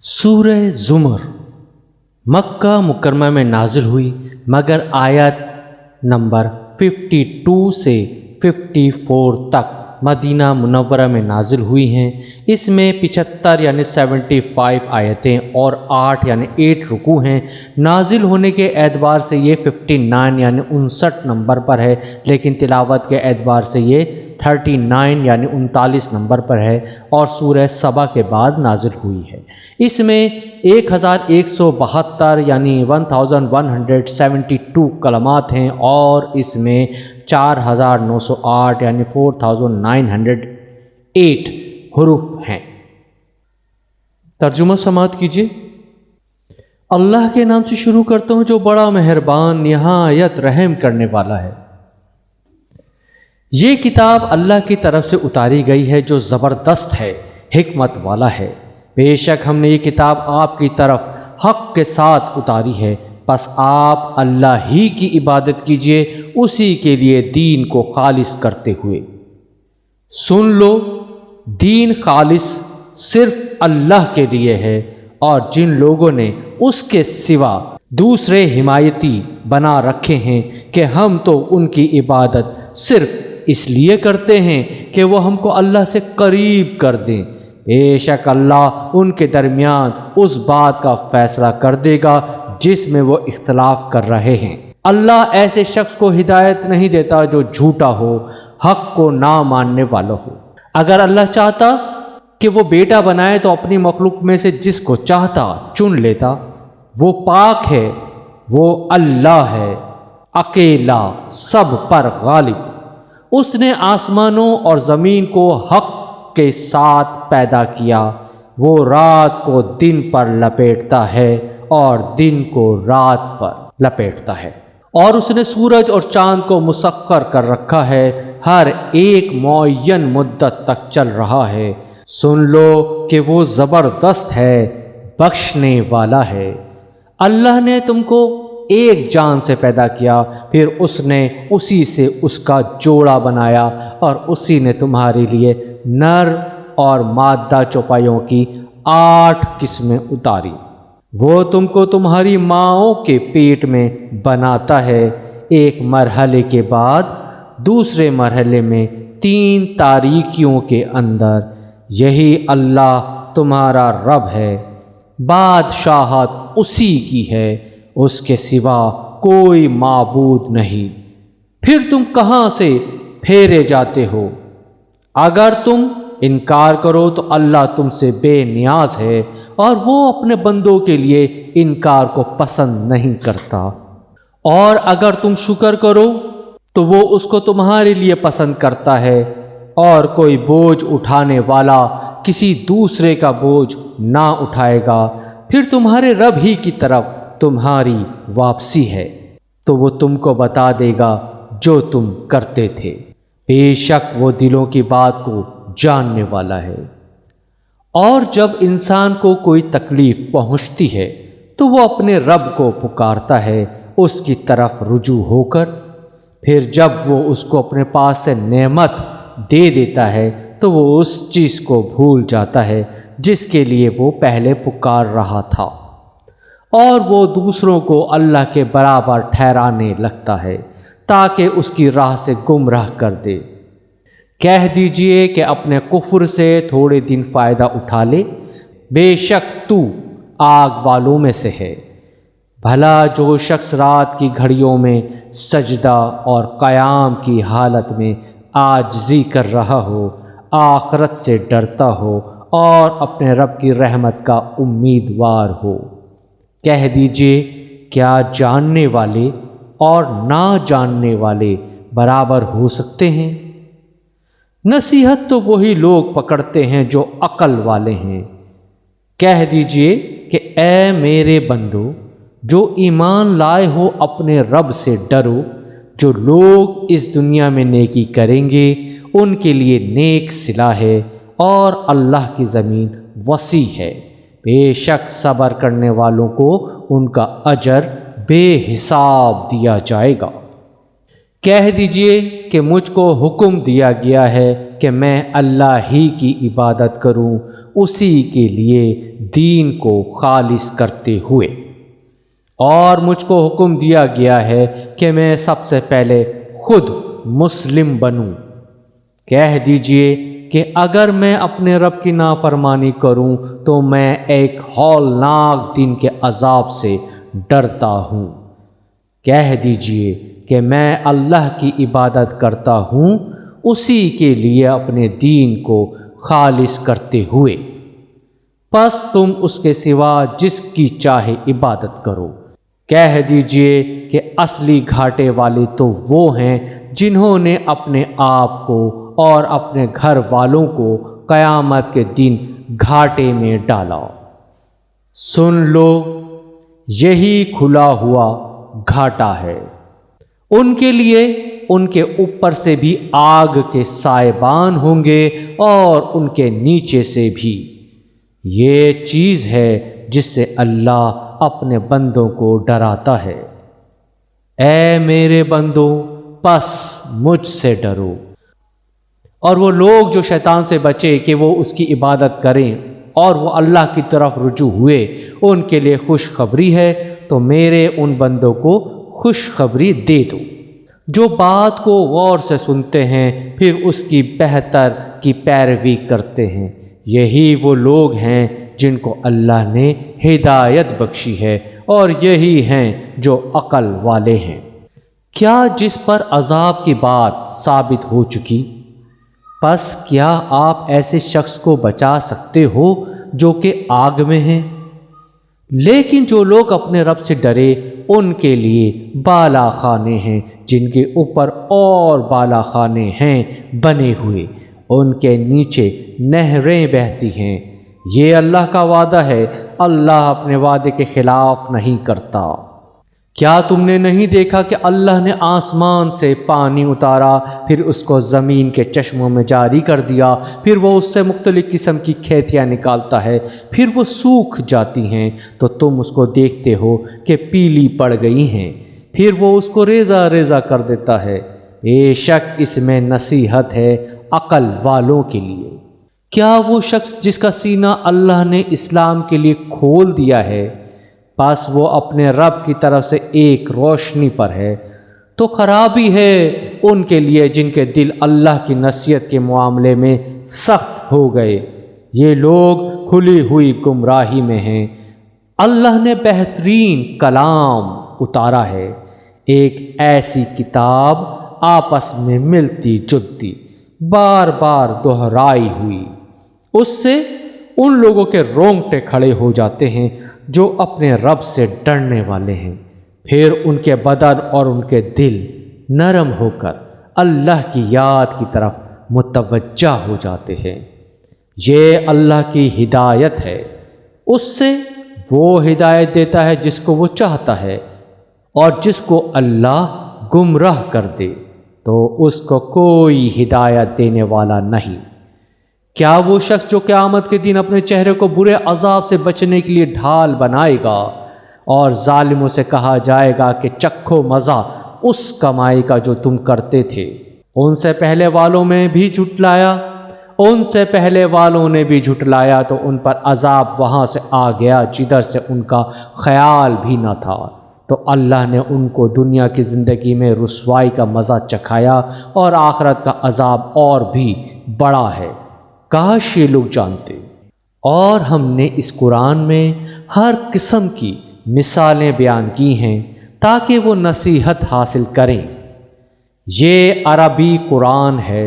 سورہ زمر مکہ مکرمہ میں نازل ہوئی مگر آیت نمبر 52 سے 54 تک مدینہ منورہ میں نازل ہوئی ہیں۔ اس میں 75 یعنی 75 آیتیں اور 8 یعنی 8 رکوع ہیں۔ نازل ہونے کے اعتبار سے یہ 59 یعنی 59 نمبر پر ہے، لیکن تلاوت کے اعتبار سے یہ 39 یعنی 39 نمبر پر ہے اور سورہ سبا کے بعد نازل ہوئی ہے۔ اس میں 1172 یعنی 1172 کلمات ہیں اور اس میں 4908 یعنی 4908 حروف ہیں۔ ترجمہ سماعت کیجیے۔ اللہ کے نام سے شروع کرتا ہوں جو بڑا مہربان نہایت رحم کرنے والا ہے۔ یہ کتاب اللہ کی طرف سے اتاری گئی ہے جو زبردست ہے، حکمت والا ہے۔ بے شک ہم نے یہ کتاب آپ کی طرف حق کے ساتھ اتاری ہے، پس آپ اللہ ہی کی عبادت کیجیے، اسی کے لیے دین کو خالص کرتے ہوئے۔ سن لو، دین خالص صرف اللہ کے لیے ہے، اور جن لوگوں نے اس کے سوا دوسرے حمایتی بنا رکھے ہیں کہ ہم تو ان کی عبادت صرف اس لیے کرتے ہیں کہ وہ ہم کو اللہ سے قریب کر دیں، بے شک اللہ ان کے درمیان اس بات کا فیصلہ کر دے گا جس میں وہ اختلاف کر رہے ہیں۔ اللہ ایسے شخص کو ہدایت نہیں دیتا جو جھوٹا ہو، حق کو نہ ماننے والا ہو۔ اگر اللہ چاہتا کہ وہ بیٹا بنائے تو اپنی مخلوق میں سے جس کو چاہتا چن لیتا۔ وہ پاک ہے، وہ اللہ ہے، اکیلا سب پر غالب۔ اس نے آسمانوں اور زمین کو حق کے ساتھ پیدا کیا۔ وہ رات کو دن پر لپیٹتا ہے اور دن کو رات پر لپیٹتا ہے، اور اس نے سورج اور چاند کو مسخر کر رکھا ہے، ہر ایک معین مدت تک چل رہا ہے۔ سن لو کہ وہ زبردست ہے، بخشنے والا ہے۔ اللہ نے تم کو ایک جان سے پیدا کیا، پھر اس نے اسی سے اس کا جوڑا بنایا، اور اسی نے تمہارے لیے نر اور مادہ چوپایوں کی 8 قسمیں اتاری۔ وہ تم کو تمہاری ماؤں کے پیٹ میں بناتا ہے، ایک مرحلے کے بعد دوسرے مرحلے میں 3 تاریکیوں کے اندر۔ یہی اللہ تمہارا رب ہے، بادشاہت اسی کی ہے، اس کے سوا کوئی معبود نہیں۔ پھر تم کہاں سے پھیرے جاتے ہو؟ اگر تم انکار کرو تو اللہ تم سے بے نیاز ہے، اور وہ اپنے بندوں کے لیے انکار کو پسند نہیں کرتا۔ اور اگر تم شکر کرو تو وہ اس کو تمہارے لیے پسند کرتا ہے، اور کوئی بوجھ اٹھانے والا کسی دوسرے کا بوجھ نہ اٹھائے گا۔ پھر تمہارے رب ہی کی طرف تمہاری واپسی ہے، تو وہ تم کو بتا دے گا جو تم کرتے تھے۔ بے شک وہ دلوں کی بات کو جاننے والا ہے۔ اور جب انسان کو کوئی تکلیف پہنچتی ہے تو وہ اپنے رب کو پکارتا ہے اس کی طرف رجوع ہو کر۔ پھر جب وہ اس کو اپنے پاس سے نعمت دے دیتا ہے تو وہ اس چیز کو بھول جاتا ہے جس کے لیے وہ پہلے پکار رہا تھا، اور وہ دوسروں کو اللہ کے برابر ٹھہرانے لگتا ہے تاکہ اس کی راہ سے گمراہ کر دے۔ کہہ دیجئے کہ اپنے کفر سے تھوڑے دن فائدہ اٹھا لے، بے شک تو آگ والوں میں سے ہے۔ بھلا جو شخص رات کی گھڑیوں میں سجدہ اور قیام کی حالت میں عاجزی کر رہا ہو، آخرت سے ڈرتا ہو اور اپنے رب کی رحمت کا امیدوار ہو۔ کہہ دیجئے کیا جاننے والے اور نہ جاننے والے برابر ہو سکتے ہیں؟ نصیحت تو وہی لوگ پکڑتے ہیں جو عقل والے ہیں۔ کہہ دیجئے کہ اے میرے بندو جو ایمان لائے ہو اپنے رب سے ڈرو۔ جو لوگ اس دنیا میں نیکی کریں گے ان کے لیے نیک صلہ ہے، اور اللہ کی زمین وسیع ہے، بے شک صبر کرنے والوں کو ان کا اجر بے حساب دیا جائے گا۔ کہہ دیجئے کہ مجھ کو حکم دیا گیا ہے کہ میں اللہ ہی کی عبادت کروں، اسی کے لیے دین کو خالص کرتے ہوئے، اور مجھ کو حکم دیا گیا ہے کہ میں سب سے پہلے خود مسلم بنوں۔ کہہ دیجئے کہ اگر میں اپنے رب کی نافرمانی کروں تو میں ایک ہولناک دن کے عذاب سے ڈرتا ہوں۔ کہہ دیجئے کہ میں اللہ کی عبادت کرتا ہوں، اسی کے لیے اپنے دین کو خالص کرتے ہوئے، پس تم اس کے سوا جس کی چاہے عبادت کرو۔ کہہ دیجئے کہ اصلی گھاٹے والے تو وہ ہیں جنہوں نے اپنے آپ کو اور اپنے گھر والوں کو قیامت کے دن گھاٹے میں ڈالا۔ سن لو، یہی کھلا ہوا گھاٹا ہے۔ ان کے لیے ان کے اوپر سے بھی آگ کے سائبان ہوں گے اور ان کے نیچے سے بھی۔ یہ چیز ہے جس سے اللہ اپنے بندوں کو ڈراتا ہے۔ اے میرے بندو، پس مجھ سے ڈرو۔ اور وہ لوگ جو شیطان سے بچے کہ وہ اس کی عبادت کریں اور وہ اللہ کی طرف رجوع ہوئے، ان کے لیے خوشخبری ہے، تو میرے ان بندوں کو خوشخبری دے دو جو بات کو غور سے سنتے ہیں پھر اس کی بہتر کی پیروی کرتے ہیں۔ یہی وہ لوگ ہیں جن کو اللہ نے ہدایت بخشی ہے، اور یہی ہیں جو عقل والے ہیں۔ کیا جس پر عذاب کی بات ثابت ہو چکی، پس کیا آپ ایسے شخص کو بچا سکتے ہو جو کہ آگ میں ہیں؟ لیکن جو لوگ اپنے رب سے ڈرے ان کے لیے بالا خانے ہیں، جن کے اوپر اور بالا خانے ہیں بنے ہوئے، ان کے نیچے نہریں بہتی ہیں۔ یہ اللہ کا وعدہ ہے، اللہ اپنے وعدے کے خلاف نہیں کرتا۔ کیا تم نے نہیں دیکھا کہ اللہ نے آسمان سے پانی اتارا، پھر اس کو زمین کے چشموں میں جاری کر دیا، پھر وہ اس سے مختلف قسم کی کھیتیاں نکالتا ہے، پھر وہ سوکھ جاتی ہیں تو تم اس کو دیکھتے ہو کہ پیلی پڑ گئی ہیں، پھر وہ اس کو ریزہ ریزہ کر دیتا ہے۔ بے شک اس میں نصیحت ہے عقل والوں کے لیے۔ کیا وہ شخص جس کا سینہ اللہ نے اسلام کے لیے کھول دیا ہے، پس وہ اپنے رب کی طرف سے ایک روشنی پر ہے، تو خرابی ہے ان کے لیے جن کے دل اللہ کی نصیحت کے معاملے میں سخت ہو گئے۔ یہ لوگ کھلی ہوئی گمراہی میں ہیں۔ اللہ نے بہترین کلام اتارا ہے، ایک ایسی کتاب آپس میں ملتی جلتی، بار بار دہرائی ہوئی۔ اس سے ان لوگوں کے رونگٹے کھڑے ہو جاتے ہیں جو اپنے رب سے ڈرنے والے ہیں، پھر ان کے بدن اور ان کے دل نرم ہو کر اللہ کی یاد کی طرف متوجہ ہو جاتے ہیں۔ یہ اللہ کی ہدایت ہے، اس سے وہ ہدایت دیتا ہے جس کو وہ چاہتا ہے، اور جس کو اللہ گمراہ کر دے تو اس کو کوئی ہدایت دینے والا نہیں۔ کیا وہ شخص جو قیامت کے دن اپنے چہرے کو برے عذاب سے بچنے کے لیے ڈھال بنائے گا، اور ظالموں سے کہا جائے گا کہ چکھو مزہ اس کمائی کا جو تم کرتے تھے، ان سے پہلے والوں نے بھی جھٹلایا تو ان پر عذاب وہاں سے آ گیا جدھر سے ان کا خیال بھی نہ تھا، تو اللہ نے ان کو دنیا کی زندگی میں رسوائی کا مزہ چکھایا، اور آخرت کا عذاب اور بھی بڑا ہے، کاش یہ لوگ جانتے۔ اور ہم نے اس قرآن میں ہر قسم کی مثالیں بیان کی ہیں تاکہ وہ نصیحت حاصل کریں۔ یہ عربی قرآن ہے،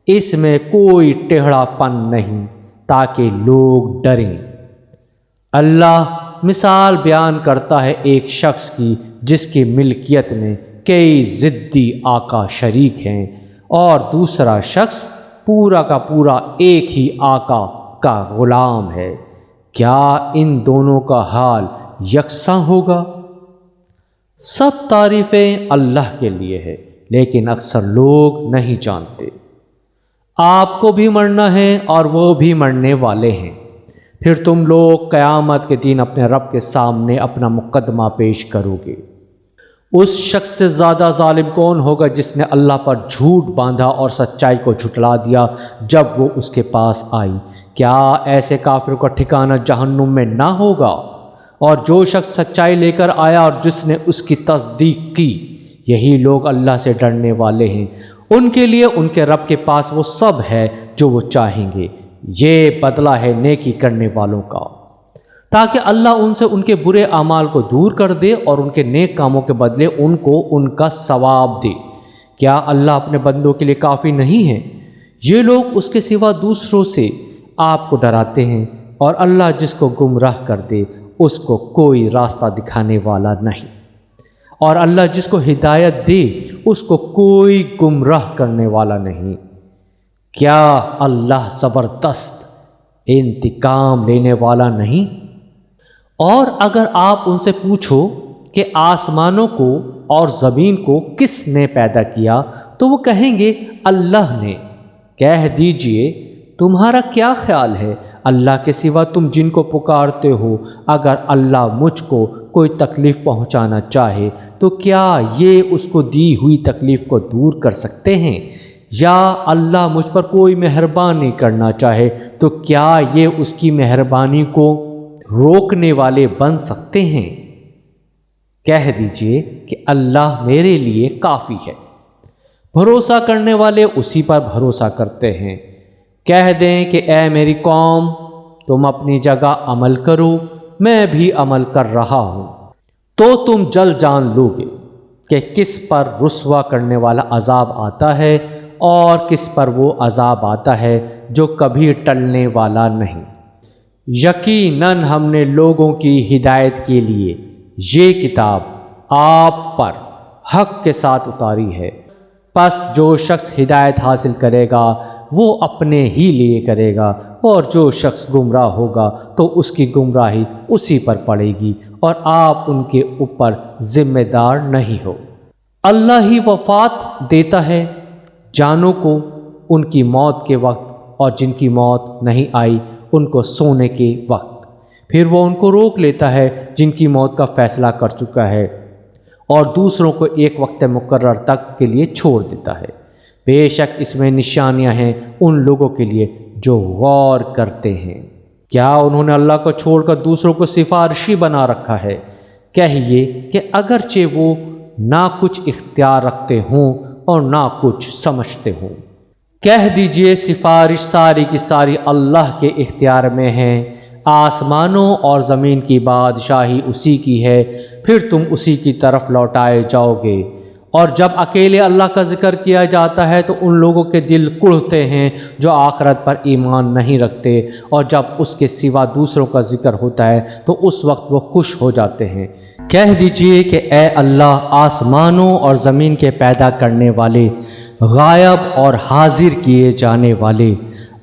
اس میں کوئی ٹیڑھا پن نہیں تاکہ لوگ ڈریں۔ اللہ مثال بیان کرتا ہے ایک شخص کی جس کی ملکیت میں کئی ضدی آقا شریک ہیں، اور دوسرا شخص پورا کا پورا ایک ہی آقا کا غلام ہے۔ کیا ان دونوں کا حال یکساں ہوگا؟ سب تعریفیں اللہ کے لیے ہے، لیکن اکثر لوگ نہیں جانتے۔ آپ کو بھی مرنا ہے اور وہ بھی مرنے والے ہیں، پھر تم لوگ قیامت کے دن اپنے رب کے سامنے اپنا مقدمہ پیش کرو گے۔ اس شخص سے زیادہ ظالم کون ہوگا جس نے اللہ پر جھوٹ باندھا اور سچائی کو جھٹلا دیا جب وہ اس کے پاس آئی۔ کیا ایسے کافروں کا ٹھکانہ جہنم میں نہ ہوگا؟ اور جو شخص سچائی لے کر آیا اور جس نے اس کی تصدیق کی، یہی لوگ اللہ سے ڈرنے والے ہیں۔ ان کے لیے ان کے رب کے پاس وہ سب ہے جو وہ چاہیں گے، یہ بدلہ ہے نیکی کرنے والوں کا، تاکہ اللہ ان سے ان کے برے اعمال کو دور کر دے اور ان کے نیک کاموں کے بدلے ان کو ان کا ثواب دے۔ کیا اللہ اپنے بندوں کے لیے کافی نہیں ہے؟ یہ لوگ اس کے سوا دوسروں سے آپ کو ڈراتے ہیں، اور اللہ جس کو گمراہ کر دے اس کو کوئی راستہ دکھانے والا نہیں، اور اللہ جس کو ہدایت دے اس کو کوئی گمراہ کرنے والا نہیں۔ کیا اللہ زبردست انتقام لینے والا نہیں؟ اور اگر آپ ان سے پوچھو کہ آسمانوں کو اور زمین کو کس نے پیدا کیا تو وہ کہیں گے اللہ نے۔ کہہ دیجئے تمہارا کیا خیال ہے اللہ کے سوا تم جن کو پکارتے ہو، اگر اللہ مجھ کو کوئی تکلیف پہنچانا چاہے تو کیا یہ اس کو دی ہوئی تکلیف کو دور کر سکتے ہیں؟ یا اللہ مجھ پر کوئی مہربانی کرنا چاہے تو کیا یہ اس کی مہربانی کو روکنے والے بن سکتے ہیں؟ کہہ دیجئے کہ اللہ میرے لیے کافی ہے، بھروسہ کرنے والے اسی پر بھروسہ کرتے ہیں۔ کہہ دیں کہ اے میری قوم، تم اپنی جگہ عمل کرو، میں بھی عمل کر رہا ہوں، تو تم جلد جان لو گے کہ کس پر رسوا کرنے والا عذاب آتا ہے اور کس پر وہ عذاب آتا ہے جو کبھی ٹلنے والا نہیں۔ یقیناً ہم نے لوگوں کی ہدایت کے لیے یہ کتاب آپ پر حق کے ساتھ اتاری ہے، پس جو شخص ہدایت حاصل کرے گا وہ اپنے ہی لیے کرے گا، اور جو شخص گمراہ ہوگا تو اس کی گمراہی اسی پر پڑے گی، اور آپ ان کے اوپر ذمہ دار نہیں ہو۔ اللہ ہی وفات دیتا ہے جانوں کو ان کی موت کے وقت، اور جن کی موت نہیں آئی ان کو سونے کے وقت، پھر وہ ان کو روک لیتا ہے جن کی موت کا فیصلہ کر چکا ہے، اور دوسروں کو ایک وقت مقرر تک کے لیے چھوڑ دیتا ہے۔ بے شک اس میں نشانیاں ہیں ان لوگوں کے لیے جو غور کرتے ہیں۔ کیا انہوں نے اللہ کو چھوڑ کر دوسروں کو سفارشی بنا رکھا ہے؟ کہیے کہ اگرچہ وہ نہ کچھ اختیار رکھتے ہوں اور نہ کچھ سمجھتے ہوں۔ کہہ دیجئے سفارش ساری کی ساری اللہ کے اختیار میں ہے، آسمانوں اور زمین کی بادشاہی اسی کی ہے، پھر تم اسی کی طرف لوٹائے جاؤ گے۔ اور جب اکیلے اللہ کا ذکر کیا جاتا ہے تو ان لوگوں کے دل کڑھتے ہیں جو آخرت پر ایمان نہیں رکھتے، اور جب اس کے سوا دوسروں کا ذکر ہوتا ہے تو اس وقت وہ خوش ہو جاتے ہیں۔ کہہ دیجئے کہ اے اللہ، آسمانوں اور زمین کے پیدا کرنے والے، غائب اور حاضر کیے جانے والے،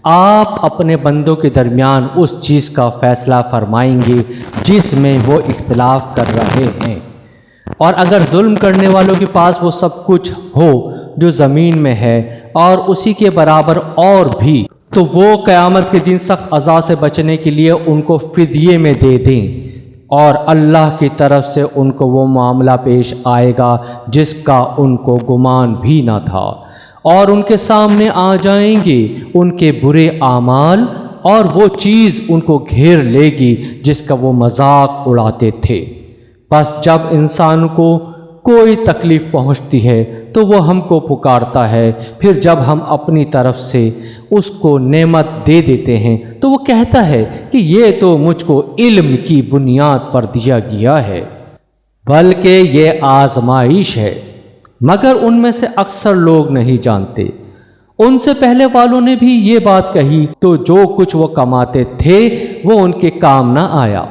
آپ اپنے بندوں کے درمیان اس چیز کا فیصلہ فرمائیں گے جس میں وہ اختلاف کر رہے ہیں، اور اگر ظلم کرنے والوں کے پاس وہ سب کچھ ہو جو زمین میں ہے اور اسی کے برابر اور بھی، تو وہ قیامت کے دن سخت عذاب سے بچنے کے لیے ان کو فدیے میں دے دیں، اور اللہ کی طرف سے ان کو وہ معاملہ پیش آئے گا جس کا ان کو گمان بھی نہ تھا، اور ان کے سامنے آ جائیں گے ان کے برے اعمال، اور وہ چیز ان کو گھیر لے گی جس کا وہ مذاق اڑاتے تھے۔ بس جب انسان کو کوئی تکلیف پہنچتی ہے تو وہ ہم کو پکارتا ہے، پھر جب ہم اپنی طرف سے اس کو نعمت دے دیتے ہیں تو وہ کہتا ہے کہ یہ تو مجھ کو علم کی بنیاد پر دیا گیا ہے، بلکہ یہ آزمائش ہے، مگر ان میں سے اکثر لوگ نہیں جانتے۔ ان سے پہلے والوں نے بھی یہ بات کہی تو جو کچھ وہ کماتے تھے وہ ان کے کام نہ آیا،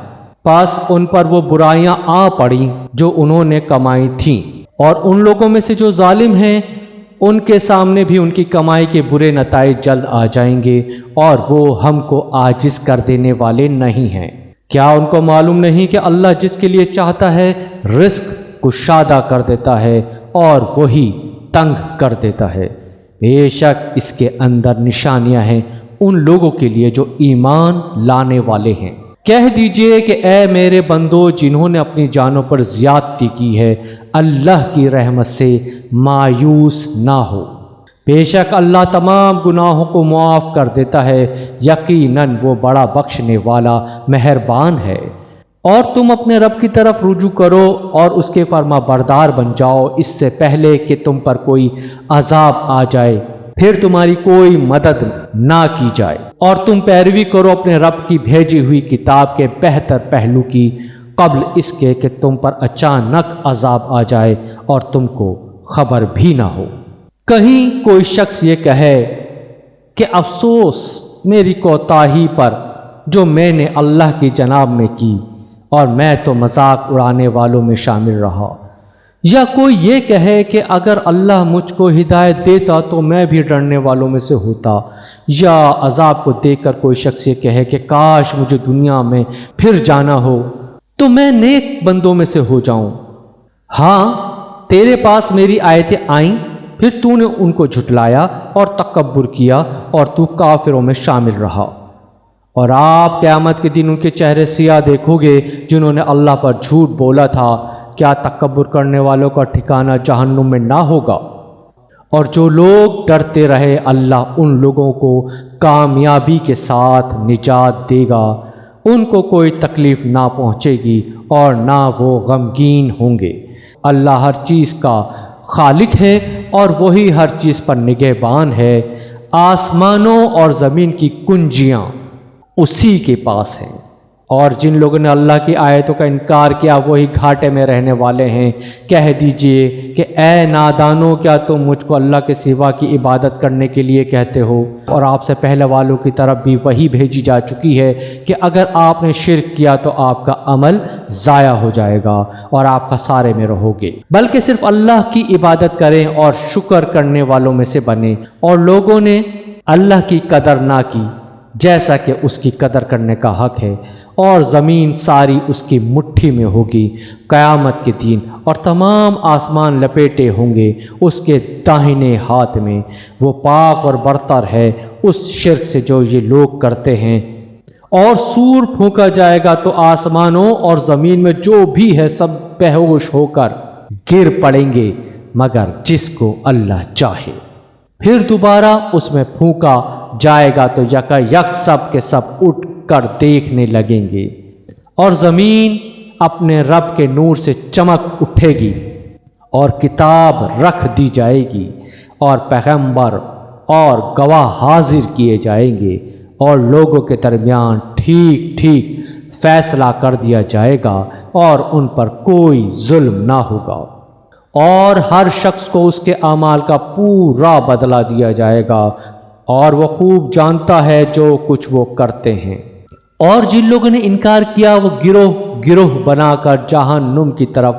پس ان پر وہ برائیاں آ پڑیں جو انہوں نے کمائی تھیں، اور ان لوگوں میں سے جو ظالم ہیں ان کے سامنے بھی ان کی کمائی کے برے نتائج جلد آ جائیں گے، اور وہ ہم کو عاجز کر دینے والے نہیں ہیں۔ کیا ان کو معلوم نہیں کہ اللہ جس کے لیے چاہتا ہے رزق کشادہ کر دیتا ہے اور وہی تنگ کر دیتا ہے؟ بے شک اس کے اندر نشانیاں ہیں ان لوگوں کے لیے جو ایمان لانے والے ہیں۔ کہہ دیجئے کہ اے میرے بندو جنہوں نے اپنی جانوں پر زیادتی کی ہے، اللہ کی رحمت سے مایوس نہ ہو، بے شک اللہ تمام گناہوں کو معاف کر دیتا ہے، یقیناً وہ بڑا بخشنے والا مہربان ہے۔ اور تم اپنے رب کی طرف رجوع کرو اور اس کے فرما بردار بن جاؤ، اس سے پہلے کہ تم پر کوئی عذاب آ جائے پھر تمہاری کوئی مدد نہ کی جائے، اور تم پیروی کرو اپنے رب کی بھیجی ہوئی کتاب کے بہتر پہلو کی، قبل اس کے کہ تم پر اچانک عذاب آ جائے اور تم کو خبر بھی نہ ہو۔ کہیں کوئی شخص یہ کہے کہ افسوس میری کوتاہی پر جو میں نے اللہ کی جناب میں کی، اور میں تو مذاق اڑانے والوں میں شامل رہا، یا کوئی یہ کہے کہ اگر اللہ مجھ کو ہدایت دیتا تو میں بھی ڈرنے والوں میں سے ہوتا، یا عذاب کو دیکھ کر کوئی شخص یہ کہے کہ کاش مجھے دنیا میں پھر جانا ہو تو میں نیک بندوں میں سے ہو جاؤں۔ ہاں تیرے پاس میری آیتیں آئیں، پھر تو نے ان کو جھٹلایا اور تکبر کیا اور تو کافروں میں شامل رہا، اور آپ قیامت کے دن ان کے چہرے سیاہ دیکھو گے جنہوں نے اللہ پر جھوٹ بولا تھا۔ کیا تکبر کرنے والوں کا ٹھکانہ جہنم میں نہ ہوگا؟ اور جو لوگ ڈرتے رہے اللہ ان لوگوں کو کامیابی کے ساتھ نجات دے گا، ان کو کوئی تکلیف نہ پہنچے گی اور نہ وہ غمگین ہوں گے۔ اللہ ہر چیز کا خالق ہے اور وہی ہر چیز پر نگہبان ہے۔ آسمانوں اور زمین کی کنجیاں اسی کے پاس ہیں، اور جن لوگوں نے اللہ کی آیتوں کا انکار کیا وہی گھاٹے میں رہنے والے ہیں۔ کہہ دیجئے کہ اے نادانو، کیا تم مجھ کو اللہ کے سوا کی عبادت کرنے کے لیے کہتے ہو؟ اور آپ سے پہلے والوں کی طرف بھی وہی بھیجی جا چکی ہے کہ اگر آپ نے شرک کیا تو آپ کا عمل ضائع ہو جائے گا اور آپ خسارے میں رہو گے، بلکہ صرف اللہ کی عبادت کریں اور شکر کرنے والوں میں سے بنیں۔ اور لوگوں نے اللہ کی قدر نہ کی جیسا کہ اس کی قدر کرنے کا حق ہے، اور زمین ساری اس کی مٹھی میں ہوگی قیامت کے دن، اور تمام آسمان لپیٹے ہوں گے اس کے داہنے ہاتھ میں۔ وہ پاک اور برتر ہے اس شرک سے جو یہ لوگ کرتے ہیں۔ اور سور پھونکا جائے گا تو آسمانوں اور زمین میں جو بھی ہے سب بیہوش ہو کر گر پڑیں گے مگر جس کو اللہ چاہے۔ پھر دوبارہ اس میں پھونکا جائے گا تو یکا یک سب کے سب اٹھ کر دیکھنے لگیں گے، اور زمین اپنے رب کے نور سے چمک اٹھے گی، اور کتاب رکھ دی جائے گی، اور پیغمبر اور گواہ حاضر کیے جائیں گے، اور لوگوں کے درمیان ٹھیک ٹھیک فیصلہ کر دیا جائے گا، اور ان پر کوئی ظلم نہ ہوگا، اور ہر شخص کو اس کے اعمال کا پورا بدلہ دیا جائے گا، اور وہ خوب جانتا ہے جو کچھ وہ کرتے ہیں۔ اور جن لوگوں نے انکار کیا وہ گروہ گروہ بنا کر جہنم کی طرف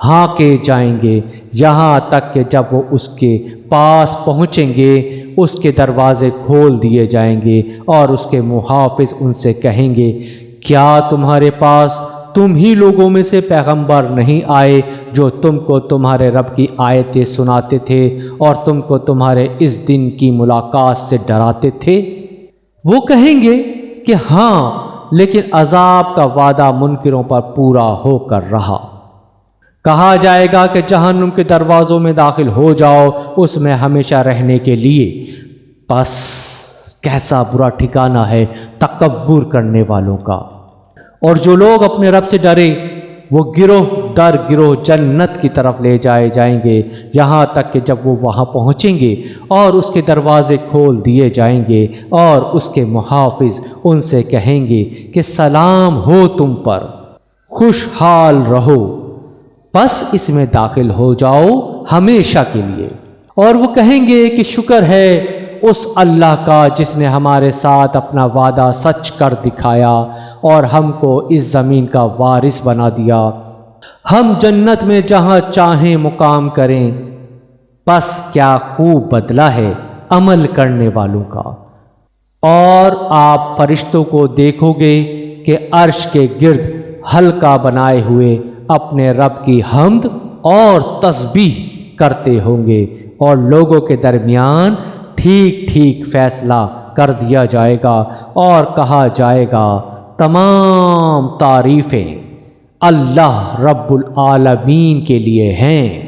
ہانکے جائیں گے، یہاں تک کہ جب وہ اس کے پاس پہنچیں گے اس کے دروازے کھول دیے جائیں گے، اور اس کے محافظ ان سے کہیں گے کیا تمہارے پاس تم ہی لوگوں میں سے پیغمبر نہیں آئے جو تم کو تمہارے رب کی آیتیں سناتے تھے اور تم کو تمہارے اس دن کی ملاقات سے ڈراتے تھے؟ وہ کہیں گے کہ ہاں، لیکن عذاب کا وعدہ منکروں پر پورا ہو کر رہا۔ کہا جائے گا کہ جہنم کے دروازوں میں داخل ہو جاؤ اس میں ہمیشہ رہنے کے لیے، بس کیسا برا ٹھکانہ ہے تکبر کرنے والوں کا۔ اور جو لوگ اپنے رب سے ڈرے وہ گروہ در گروہ جنت کی طرف لے جائے جائیں گے، یہاں تک کہ جب وہ وہاں پہنچیں گے اور اس کے دروازے کھول دیے جائیں گے اور اس کے محافظ ان سے کہیں گے کہ سلام ہو تم پر، خوشحال رہو، بس اس میں داخل ہو جاؤ ہمیشہ کے لیے۔ اور وہ کہیں گے کہ شکر ہے اس اللہ کا جس نے ہمارے ساتھ اپنا وعدہ سچ کر دکھایا اور ہم کو اس زمین کا وارث بنا دیا، ہم جنت میں جہاں چاہیں مقام کریں، بس کیا خوب بدلہ ہے عمل کرنے والوں کا۔ اور آپ فرشتوں کو دیکھو گے کہ عرش کے گرد حلقہ بنائے ہوئے اپنے رب کی حمد اور تسبیح کرتے ہوں گے، اور لوگوں کے درمیان ٹھیک ٹھیک فیصلہ کر دیا جائے گا، اور کہا جائے گا تمام تعریفیں اللہ رب العالمین کے لیے ہیں۔